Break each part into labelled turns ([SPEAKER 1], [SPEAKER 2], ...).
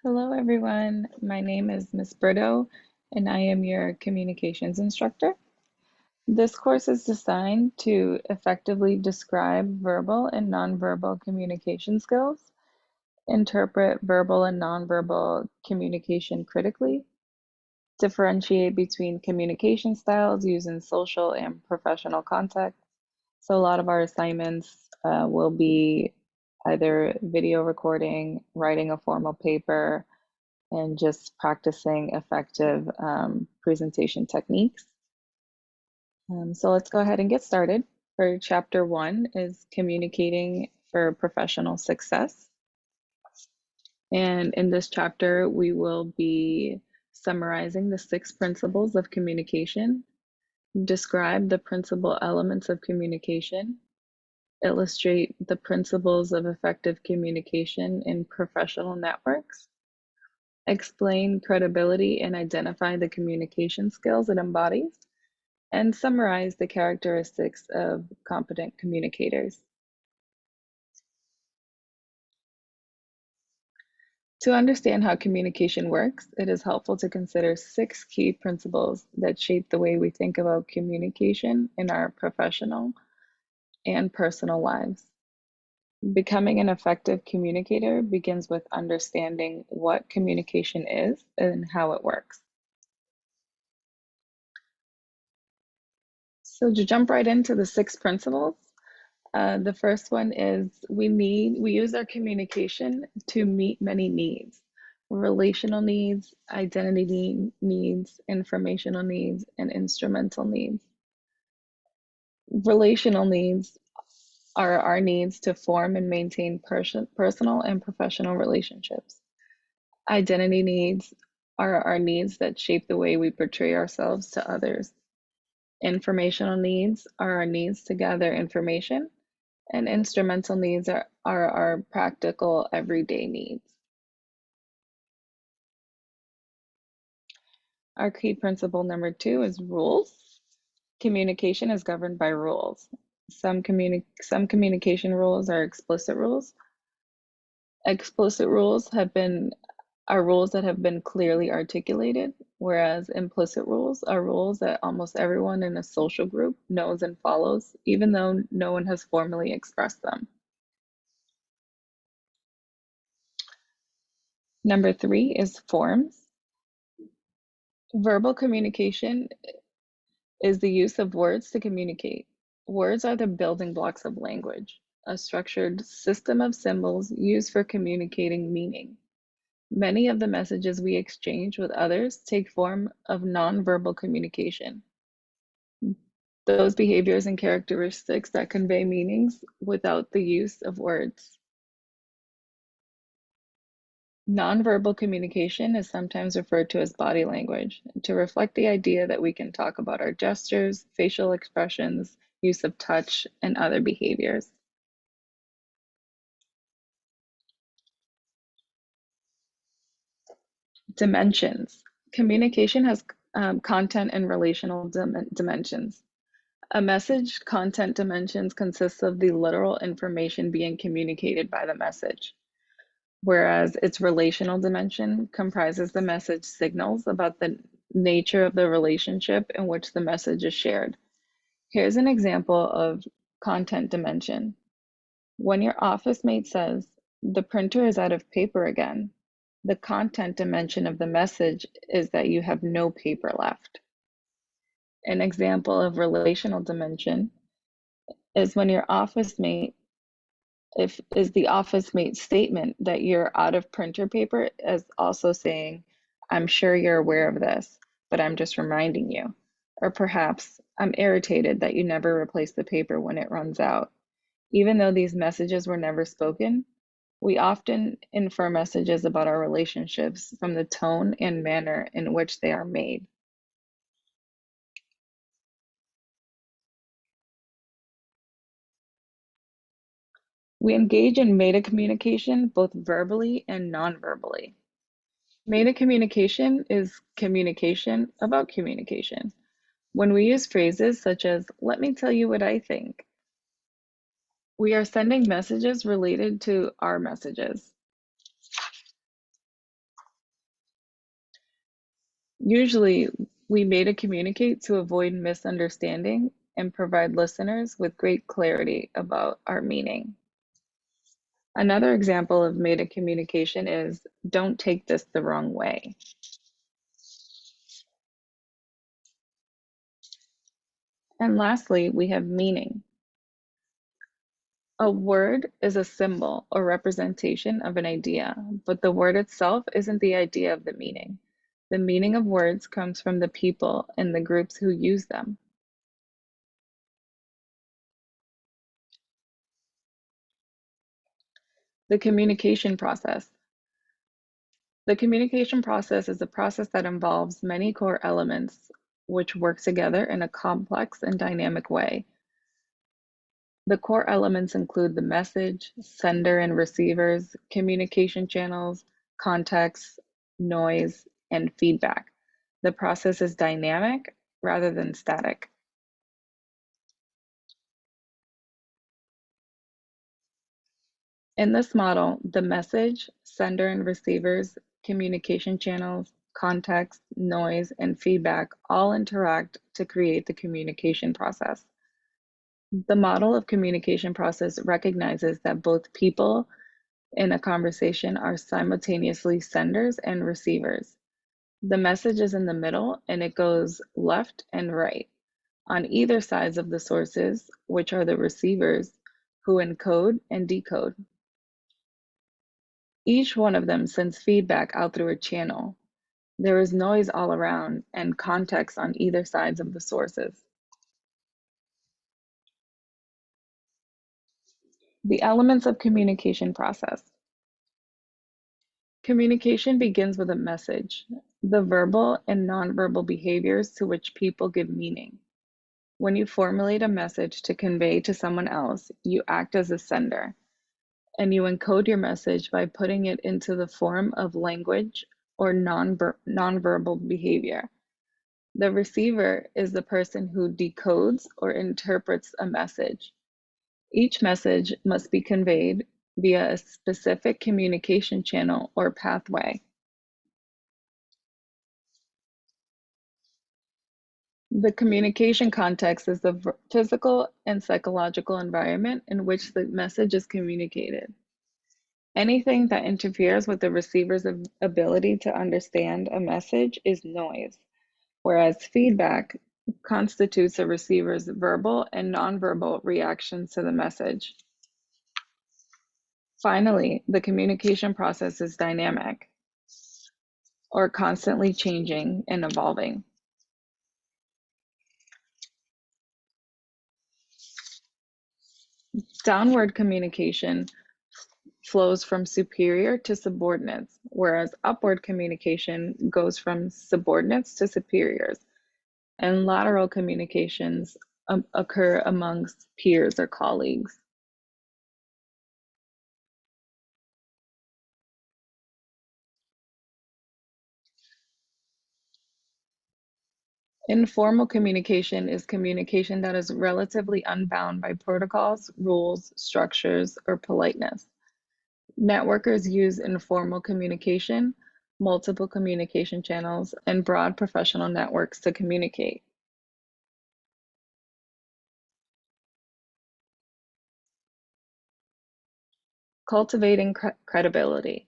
[SPEAKER 1] Hello, everyone. My name is Ms. Brito, and I am your communications instructor. This course is designed to effectively describe verbal and nonverbal communication skills, interpret verbal and nonverbal communication critically, differentiate between communication styles used in social and professional contexts. So a lot of our assignments will be either video recording, writing a formal paper, and just practicing effective presentation techniques. So let's go ahead and get started. For chapter 1 is communicating for professional success. And in this chapter, we will be summarizing the 6 principles of communication, describe the principal elements of communication, illustrate the principles of effective communication in professional networks, explain credibility and identify the communication skills it embodies, and summarize the characteristics of competent communicators. To understand how communication works, it is helpful to consider 6 key principles that shape the way we think about communication in our professional and personal lives. Becoming an effective communicator begins with understanding what communication is and how it works. So to jump right into the 6 principles, the first one is we use our communication to meet many needs: relational needs, identity needs, informational needs, and instrumental needs. Relational needs are our needs to form and maintain personal and professional relationships. Identity needs are our needs that shape the way we portray ourselves to others. Informational needs are our needs to gather information, and instrumental needs are our practical everyday needs. Our key principle number 2 is rules. Communication is governed by rules. Some communication rules are explicit rules. Explicit rules are rules that have been clearly articulated, whereas implicit rules are rules that almost everyone in a social group knows and follows, even though no one has formally expressed them. Number 3 is forms. Verbal communication is the use of words to communicate. Words are the building blocks of language, a structured system of symbols used for communicating meaning. Many of the messages we exchange with others take form of nonverbal communication. Those behaviors and characteristics that convey meanings without the use of words. Nonverbal communication is sometimes referred to as body language, to reflect the idea that we can talk about our gestures, facial expressions, use of touch, and other behaviors. Dimensions. Communication has content and relational dimensions. A message content dimensions consists of the literal information being communicated by the message, whereas its relational dimension comprises the message signals about the nature of the relationship in which the message is shared. Here's an example of content dimension. When your office mate says, "The printer is out of paper again," the content dimension of the message is that you have no paper left. An example of relational dimension is when your office mate is the office mate's statement that you're out of printer paper as also saying, "I'm sure you're aware of this, but I'm just reminding you." Or perhaps, "I'm irritated that you never replace the paper when it runs out." Even though these messages were never spoken, we often infer messages about our relationships from the tone and manner in which they are made. We engage in meta communication both verbally and non-verbally. Meta communication is communication about communication. When we use phrases such as, "Let me tell you what I think," we are sending messages related to our messages. Usually, we may to communicate to avoid misunderstanding and provide listeners with great clarity about our meaning. Another example of meta communication is don't take this the wrong way. And lastly, we have meaning. A word is a symbol or representation of an idea, but the word itself isn't the idea of the meaning. The meaning of words comes from the people and the groups who use them. The communication process. The communication process is a process that involves many core elements which work together in a complex and dynamic way. The core elements include the message, sender and receivers, communication channels, context, noise, and feedback. The process is dynamic rather than static. In this model, the message, sender and receivers, communication channels, context, noise, and feedback all interact to create the communication process. The model of communication process recognizes that both people in a conversation are simultaneously senders and receivers. The message is in the middle and it goes left and right on either sides of the sources, which are the receivers who encode and decode. Each one of them sends feedback out through a channel. There is noise all around and context on either sides of the sources. The elements of communication process. Communication begins with a message, the verbal and nonverbal behaviors to which people give meaning. When you formulate a message to convey to someone else, you act as a sender, and you encode your message by putting it into the form of language or nonverbal behavior. The receiver is the person who decodes or interprets a message. Each message must be conveyed via a specific communication channel or pathway. The communication context is the physical and psychological environment in which the message is communicated. Anything that interferes with the receiver's ability to understand a message is noise, whereas feedback constitutes a receiver's verbal and nonverbal reactions to the message. Finally, the communication process is dynamic or constantly changing and evolving. Downward communication flows from superior to subordinates, whereas upward communication goes from subordinates to superiors, and lateral communications occur amongst peers or colleagues. Informal communication is communication that is relatively unbound by protocols, rules, structures, or politeness. Networkers use informal communication, multiple communication channels, and broad professional networks to communicate. Cultivating credibility.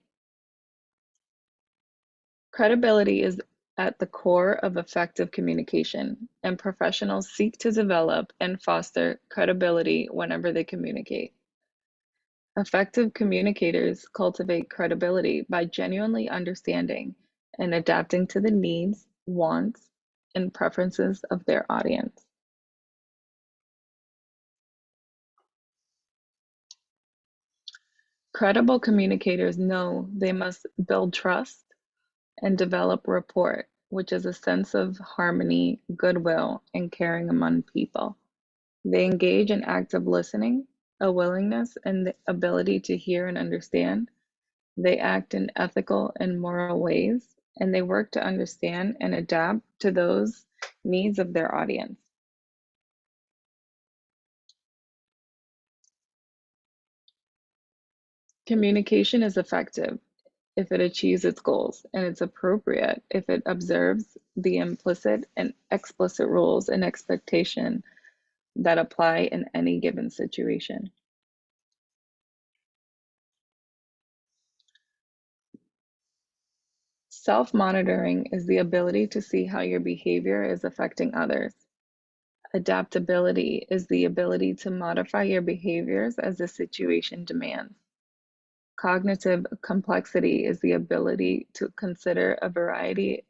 [SPEAKER 1] Credibility is at the core of effective communication, and professionals seek to develop and foster credibility whenever they communicate. Effective communicators cultivate credibility by genuinely understanding and adapting to the needs, wants, and preferences of their audience. Credible communicators know they must build trust and develop rapport, which is a sense of harmony, goodwill, and caring among people. They engage in active listening, a willingness and the ability to hear and understand. They act in ethical and moral ways, and they work to understand and adapt to those needs of their audience. Communication is effective if it achieves its goals, and it's appropriate if it observes the implicit and explicit rules and expectation that apply in any given situation. Self-monitoring is the ability to see how your behavior is affecting others. Adaptability is the ability to modify your behaviors as the situation demands. Cognitive complexity is the ability to consider a variety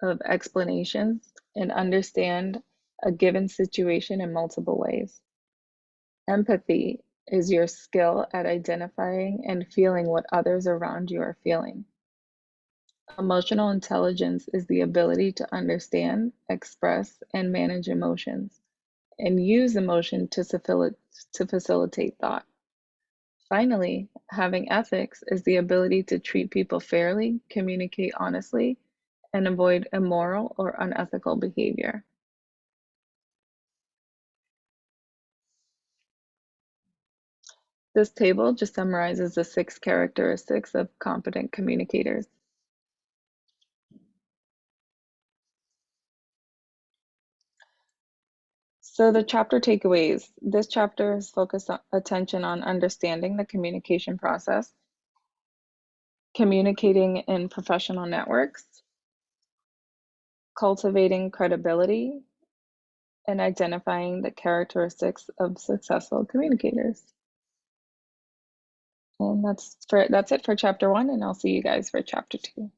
[SPEAKER 1] of explanations and understand a given situation in multiple ways. Empathy is your skill at identifying and feeling what others around you are feeling. Emotional intelligence is the ability to understand, express, and manage emotions, and use emotion to facilitate thought. Finally, having ethics is the ability to treat people fairly, communicate honestly, and avoid immoral or unethical behavior. This table just summarizes the 6 characteristics of competent communicators. So the chapter takeaways. This chapter is focused on attention on understanding the communication process, communicating in professional networks, cultivating credibility, and identifying the characteristics of successful communicators. And that's it for chapter 1, and I'll see you guys for chapter 2.